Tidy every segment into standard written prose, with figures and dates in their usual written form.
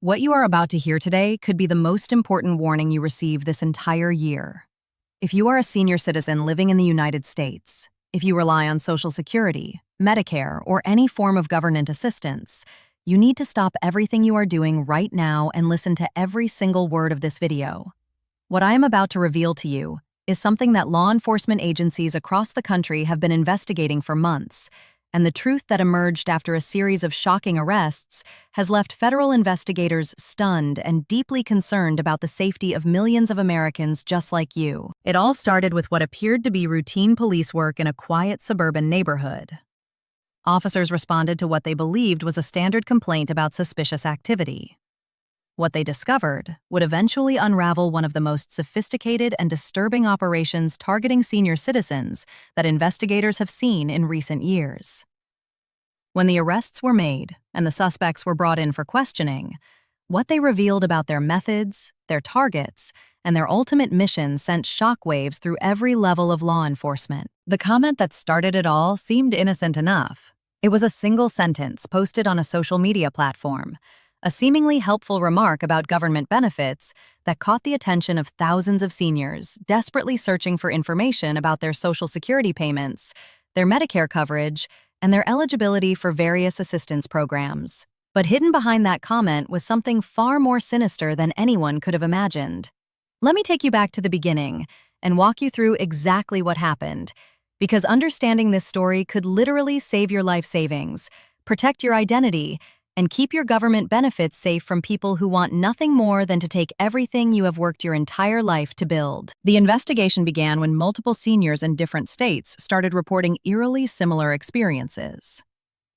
What you are about to hear today could be the most important warning you receive this entire year. If you are a senior citizen living in the United States, if you rely on Social Security, Medicare, or any form of government assistance, you need to stop everything you are doing right now and listen to every single word of this video. What I am about to reveal to you is something that law enforcement agencies across the country have been investigating for months, and the truth that emerged after a series of shocking arrests has left federal investigators stunned and deeply concerned about the safety of millions of Americans just like you. It all started with what appeared to be routine police work in a quiet suburban neighborhood. Officers responded to what they believed was a standard complaint about suspicious activity. What they discovered would eventually unravel one of the most sophisticated and disturbing operations targeting senior citizens that investigators have seen in recent years. When the arrests were made and the suspects were brought in for questioning, what they revealed about their methods, their targets, and their ultimate mission sent shockwaves through every level of law enforcement. The comment that started it all seemed innocent enough. It was a single sentence posted on a social media platform, a seemingly helpful remark about government benefits that caught the attention of thousands of seniors desperately searching for information about their Social Security payments, their Medicare coverage, and their eligibility for various assistance programs. But hidden behind that comment was something far more sinister than anyone could have imagined. Let me take you back to the beginning and walk you through exactly what happened, because understanding this story could literally save your life savings, protect your identity, and keep your government benefits safe from people who want nothing more than to take everything you have worked your entire life to build. The investigation began when multiple seniors in different states started reporting eerily similar experiences.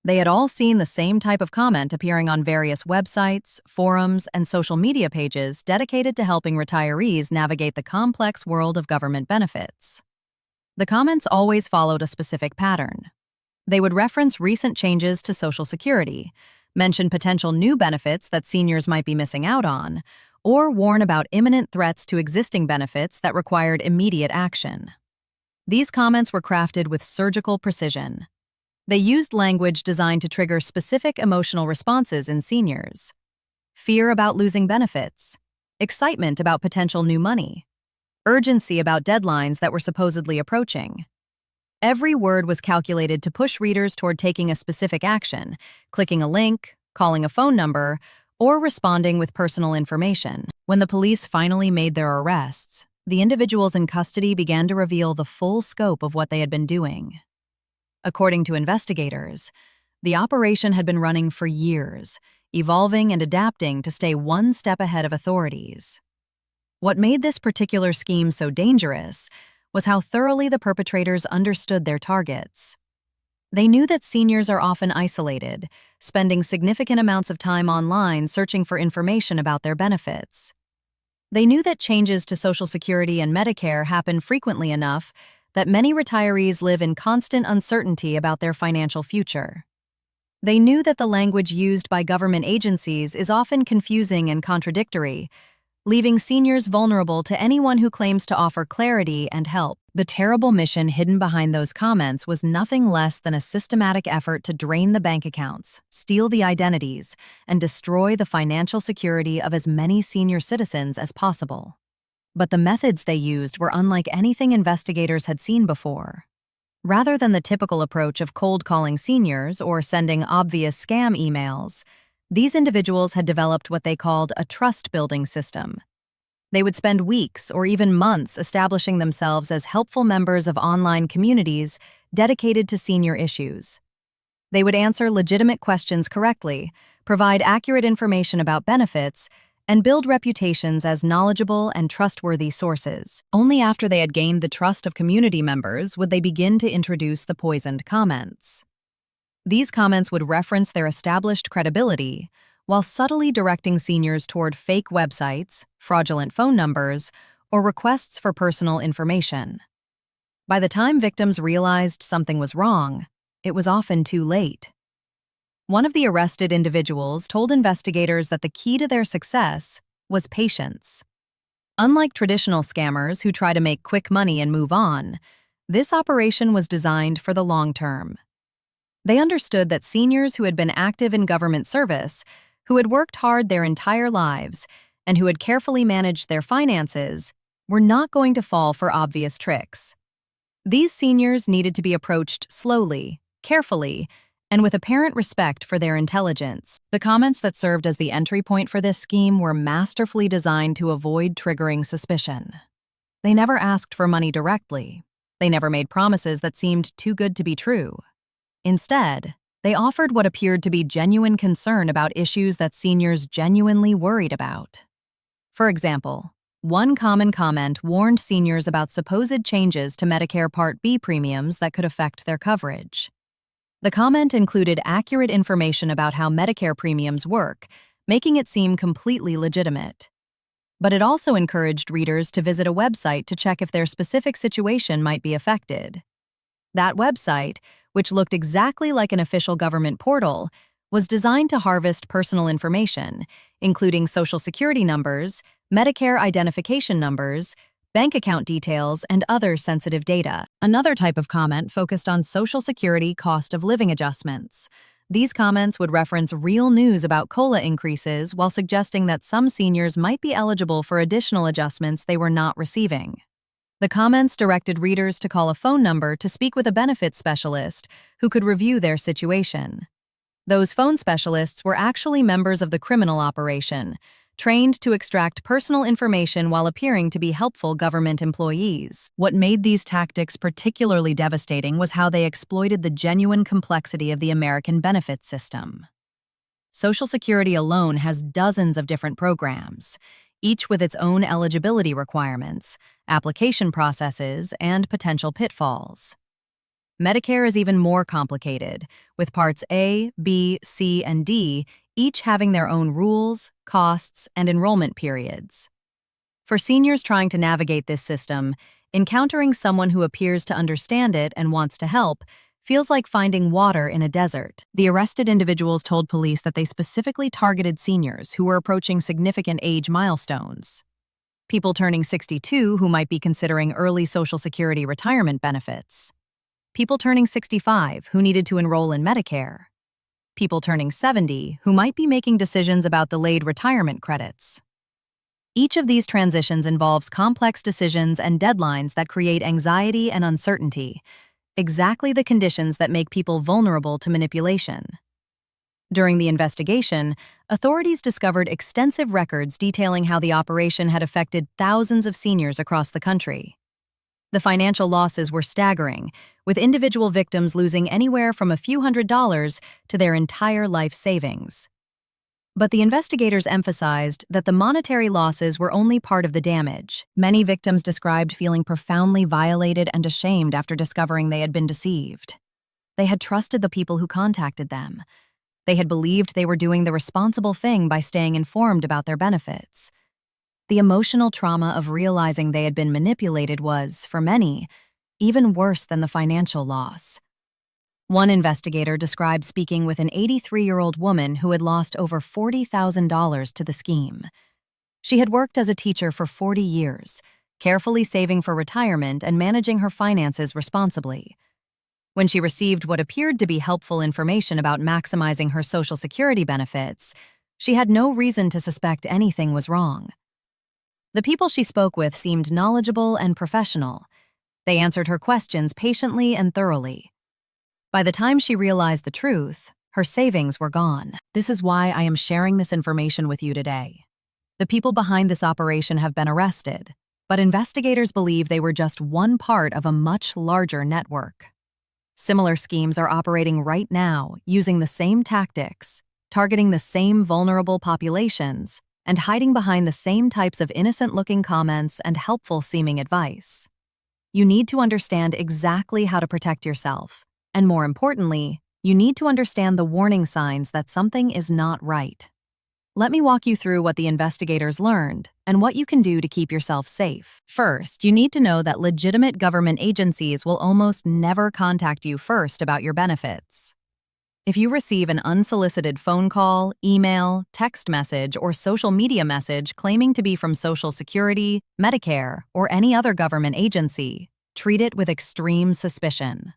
They had all seen the same type of comment appearing on various websites, forums, and social media pages dedicated to helping retirees navigate the complex world of government benefits. The comments always followed a specific pattern. They would reference recent changes to Social Security, mention potential new benefits that seniors might be missing out on, or warn about imminent threats to existing benefits that required immediate action. These comments were crafted with surgical precision. They used language designed to trigger specific emotional responses in seniors: fear about losing benefits, excitement about potential new money, urgency about deadlines that were supposedly approaching. Every word was calculated to push readers toward taking a specific action, clicking a link, calling a phone number, or responding with personal information. When the police finally made their arrests, the individuals in custody began to reveal the full scope of what they had been doing. According to investigators, the operation had been running for years, evolving and adapting to stay one step ahead of authorities. What made this particular scheme so dangerous was how thoroughly the perpetrators understood their targets. They knew that seniors are often isolated, spending significant amounts of time online searching for information about their benefits. They knew that changes to Social Security and Medicare happen frequently enough that many retirees live in constant uncertainty about their financial future. They knew that the language used by government agencies is often confusing and contradictory, leaving seniors vulnerable to anyone who claims to offer clarity and help. The terrible mission hidden behind those comments was nothing less than a systematic effort to drain the bank accounts, steal the identities, and destroy the financial security of as many senior citizens as possible. But the methods they used were unlike anything investigators had seen before. Rather than the typical approach of cold calling seniors or sending obvious scam emails, these individuals had developed what they called a trust-building system. They would spend weeks or even months establishing themselves as helpful members of online communities dedicated to senior issues. They would answer legitimate questions correctly, provide accurate information about benefits, and build reputations as knowledgeable and trustworthy sources. Only after they had gained the trust of community members would they begin to introduce the poisoned comments. These comments would reference their established credibility while subtly directing seniors toward fake websites, fraudulent phone numbers, or requests for personal information. By the time victims realized something was wrong, it was often too late. One of the arrested individuals told investigators that the key to their success was patience. Unlike traditional scammers who try to make quick money and move on, this operation was designed for the long term. They understood that seniors who had been active in government service, who had worked hard their entire lives and who had carefully managed their finances, were not going to fall for obvious tricks. These seniors needed to be approached slowly, carefully, and with apparent respect for their intelligence. The comments that served as the entry point for this scheme were masterfully designed to avoid triggering suspicion. They never asked for money directly. They never made promises that seemed too good to be true. Instead, they offered what appeared to be genuine concern about issues that seniors genuinely worried about. For example, one common comment warned seniors about supposed changes to Medicare Part B premiums that could affect their coverage. The comment included accurate information about how Medicare premiums work, making it seem completely legitimate. But it also encouraged readers to visit a website to check if their specific situation might be affected. That website, which looked exactly like an official government portal, was designed to harvest personal information, including Social Security numbers, Medicare identification numbers, bank account details, and other sensitive data. Another type of comment focused on Social Security cost of living adjustments. These comments would reference real news about COLA increases while suggesting that some seniors might be eligible for additional adjustments they were not receiving. The comments directed readers to call a phone number to speak with a benefits specialist who could review their situation. Those phone specialists were actually members of the criminal operation, trained to extract personal information while appearing to be helpful government employees. What made these tactics particularly devastating was how they exploited the genuine complexity of the American benefits system. Social Security alone has dozens of different programs, each with its own eligibility requirements, application processes, and potential pitfalls. Medicare is even more complicated, with Parts A, B, C, and D each having their own rules, costs, and enrollment periods. For seniors trying to navigate this system, encountering someone who appears to understand it and wants to help feels like finding water in a desert. The arrested individuals told police that they specifically targeted seniors who were approaching significant age milestones. People turning 62 who might be considering early Social Security retirement benefits. People turning 65 who needed to enroll in Medicare. People turning 70 who might be making decisions about delayed retirement credits. Each of these transitions involves complex decisions and deadlines that create anxiety and uncertainty, exactly the conditions that make people vulnerable to manipulation. During the investigation, authorities discovered extensive records detailing how the operation had affected thousands of seniors across the country. The financial losses were staggering, with individual victims losing anywhere from a few $100s to their entire life savings. But the investigators emphasized that the monetary losses were only part of the damage. Many victims described feeling profoundly violated and ashamed after discovering they had been deceived. They had trusted the people who contacted them. They had believed they were doing the responsible thing by staying informed about their benefits. The emotional trauma of realizing they had been manipulated was, for many, even worse than the financial loss. One investigator described speaking with an 83-year-old woman who had lost over $40,000 to the scheme. She had worked as a teacher for 40 years, carefully saving for retirement and managing her finances responsibly. When she received what appeared to be helpful information about maximizing her Social Security benefits, she had no reason to suspect anything was wrong. The people she spoke with seemed knowledgeable and professional. They answered her questions patiently and thoroughly. By the time she realized the truth, her savings were gone. This is why I am sharing this information with you today. The people behind this operation have been arrested, but investigators believe they were just one part of a much larger network. Similar schemes are operating right now, using the same tactics, targeting the same vulnerable populations, and hiding behind the same types of innocent-looking comments and helpful-seeming advice. You need to understand exactly how to protect yourself, and more importantly, you need to understand the warning signs that something is not right. Let me walk you through what the investigators learned and what you can do to keep yourself safe. First, you need to know that legitimate government agencies will almost never contact you first about your benefits. If you receive an unsolicited phone call, email, text message, or social media message claiming to be from Social Security, Medicare, or any other government agency, treat it with extreme suspicion.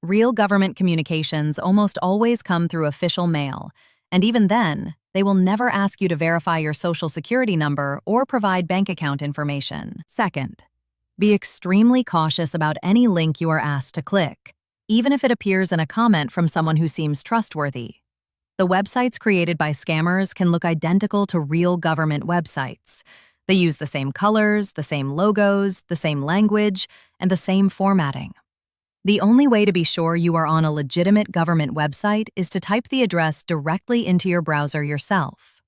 Real government communications almost always come through official mail, and even then, They will never ask you to verify your social security number or provide bank account information. Second, be extremely cautious about any link you are asked to click, even if it appears in a comment from someone who seems trustworthy. The websites created by scammers can look identical to real government websites. They use the same colors, the same logos, the same language, and the same formatting. The only way to be sure you are on a legitimate government website is to type the address directly into your browser yourself.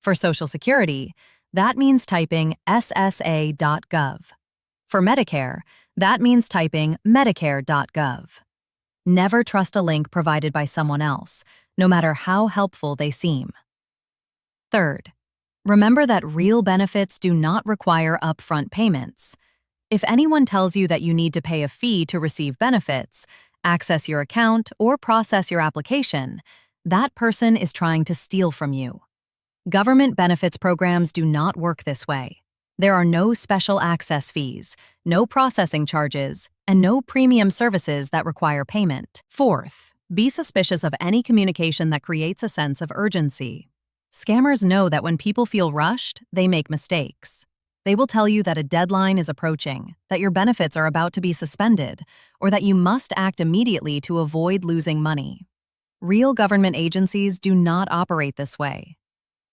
For Social Security, that means typing ssa.gov. For Medicare, that means typing medicare.gov. Never trust a link provided by someone else, no matter how helpful they seem. Third, remember that real benefits do not require upfront payments. If anyone tells you that you need to pay a fee to receive benefits, access your account, or process your application, that person is trying to steal from you. Government benefits programs do not work this way. There are no special access fees, no processing charges, and no premium services that require payment. Fourth, be suspicious of any communication that creates a sense of urgency. Scammers know that when people feel rushed, they make mistakes. They will tell you that a deadline is approaching, that your benefits are about to be suspended, or that you must act immediately to avoid losing money. Real government agencies do not operate this way.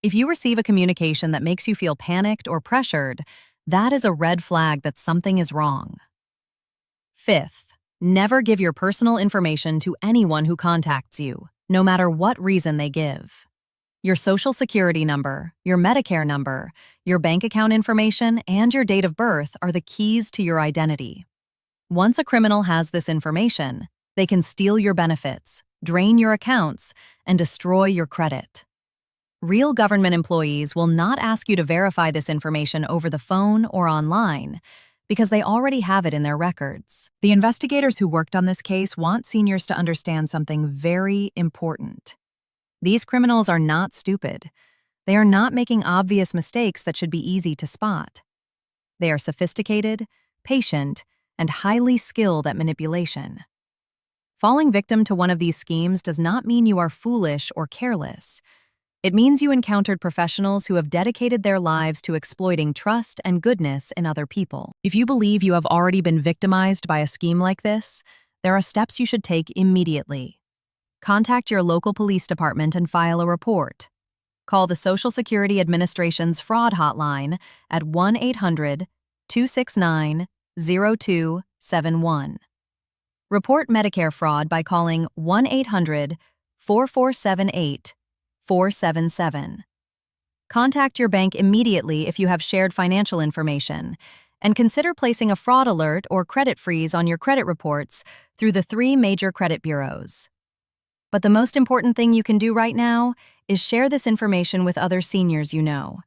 If you receive a communication that makes you feel panicked or pressured, that is a red flag that something is wrong. Fifth, never give your personal information to anyone who contacts you, no matter what reason they give. Your Social Security number, your Medicare number, your bank account information, and your date of birth are the keys to your identity. Once a criminal has this information, they can steal your benefits, drain your accounts, and destroy your credit. Real government employees will not ask you to verify this information over the phone or online because they already have it in their records. The investigators who worked on this case want seniors to understand something very important. These criminals are not stupid. They are not making obvious mistakes that should be easy to spot. They are sophisticated, patient, and highly skilled at manipulation. Falling victim to one of these schemes does not mean you are foolish or careless. It means you encountered professionals who have dedicated their lives to exploiting trust and goodness in other people. If you believe you have already been victimized by a scheme like this, there are steps you should take immediately. Contact your local police department and file a report. Call the Social Security Administration's fraud hotline at 1-800-269-0271. Report Medicare fraud by calling 1-800-4478-477. Contact your bank immediately if you have shared financial information, and consider placing a fraud alert or credit freeze on your credit reports through the 3 major credit bureaus. But the most important thing you can do right now is share this information with other seniors you know.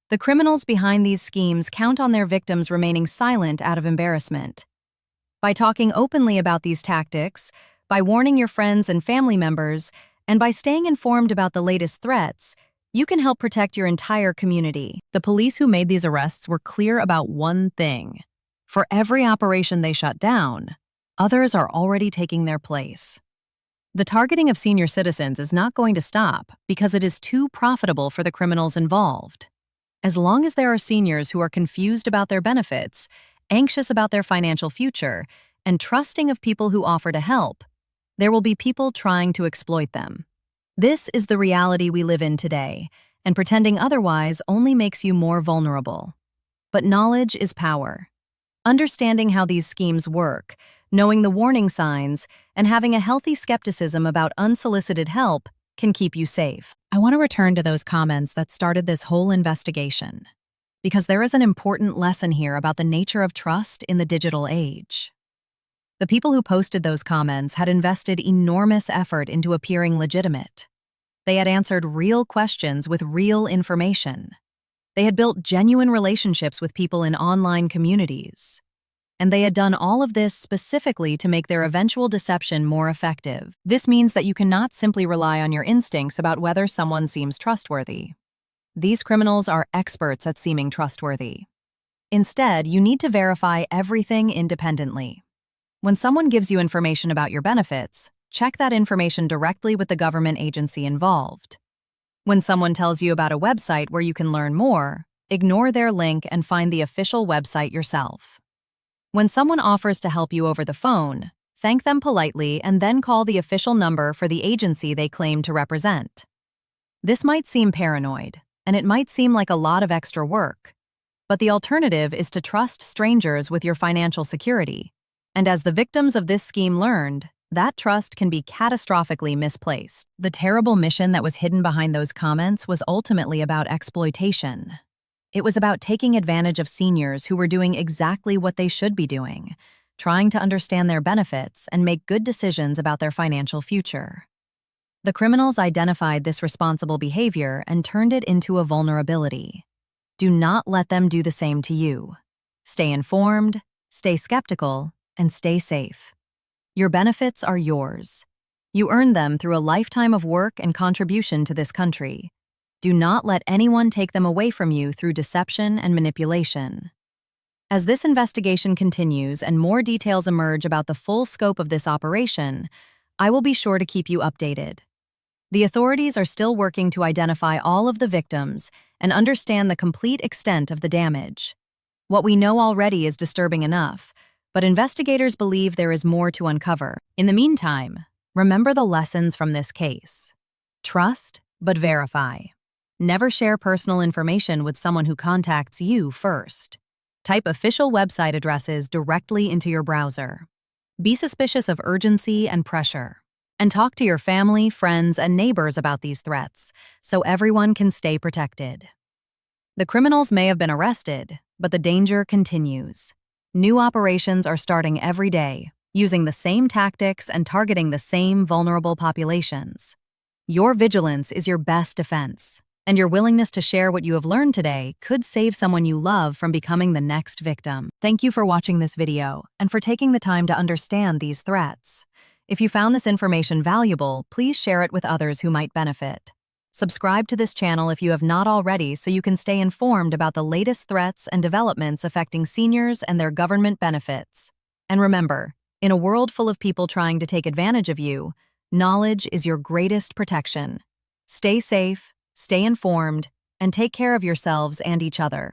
The criminals behind these schemes count on their victims remaining silent out of embarrassment. By talking openly about these tactics, by warning your friends and family members, and by staying informed about the latest threats, you can help protect your entire community. The police who made these arrests were clear about one thing. For every operation they shut down, others are already taking their place. The targeting of senior citizens is not going to stop because it is too profitable for the criminals involved. As long as there are seniors who are confused about their benefits, anxious about their financial future, and trusting of people who offer to help, there will be people trying to exploit them. This is the reality we live in today, and pretending otherwise only makes you more vulnerable. But knowledge is power. Understanding how these schemes work, knowing the warning signs, and having a healthy skepticism about unsolicited help can keep you safe. I want to return to those comments that started this whole investigation, because there is an important lesson here about the nature of trust in the digital age. The people who posted those comments had invested enormous effort into appearing legitimate. They had answered real questions with real information. They had built genuine relationships with people in online communities. And they had done all of this specifically to make their eventual deception more effective. This means that you cannot simply rely on your instincts about whether someone seems trustworthy. These criminals are experts at seeming trustworthy. Instead, you need to verify everything independently. When someone gives you information about your benefits, check that information directly with the government agency involved. When someone tells you about a website where you can learn more, ignore their link and find the official website yourself. When someone offers to help you over the phone, thank them politely and then call the official number for the agency they claim to represent. This might seem paranoid, and it might seem like a lot of extra work, but the alternative is to trust strangers with your financial security. And as the victims of this scheme learned, that trust can be catastrophically misplaced. The terrible mission that was hidden behind those comments was ultimately about exploitation. It was about taking advantage of seniors who were doing exactly what they should be doing, trying to understand their benefits and make good decisions about their financial future. The criminals identified this responsible behavior and turned it into a vulnerability. Do not let them do the same to you. Stay informed, stay skeptical, and stay safe. Your benefits are yours. You earned them through a lifetime of work and contribution to this country. Do not let anyone take them away from you through deception and manipulation. As this investigation continues and more details emerge about the full scope of this operation, I will be sure to keep you updated. The authorities are still working to identify all of the victims and understand the complete extent of the damage. What we know already is disturbing enough, but investigators believe there is more to uncover. In the meantime, remember the lessons from this case. Trust, but verify. Never share personal information with someone who contacts you first. Type official website addresses directly into your browser. Be suspicious of urgency and pressure. And talk to your family, friends, and neighbors about these threats so everyone can stay protected. The criminals may have been arrested, but the danger continues. New operations are starting every day, using the same tactics and targeting the same vulnerable populations. Your vigilance is your best defense, and your willingness to share what you have learned today could save someone you love from becoming the next victim. Thank you for watching this video and for taking the time to understand these threats. If you found this information valuable, please share it with others who might benefit. Subscribe to this channel if you have not already so you can stay informed about the latest threats and developments affecting seniors and their government benefits. And remember, in a world full of people trying to take advantage of you, knowledge is your greatest protection. Stay safe, stay informed, and take care of yourselves and each other.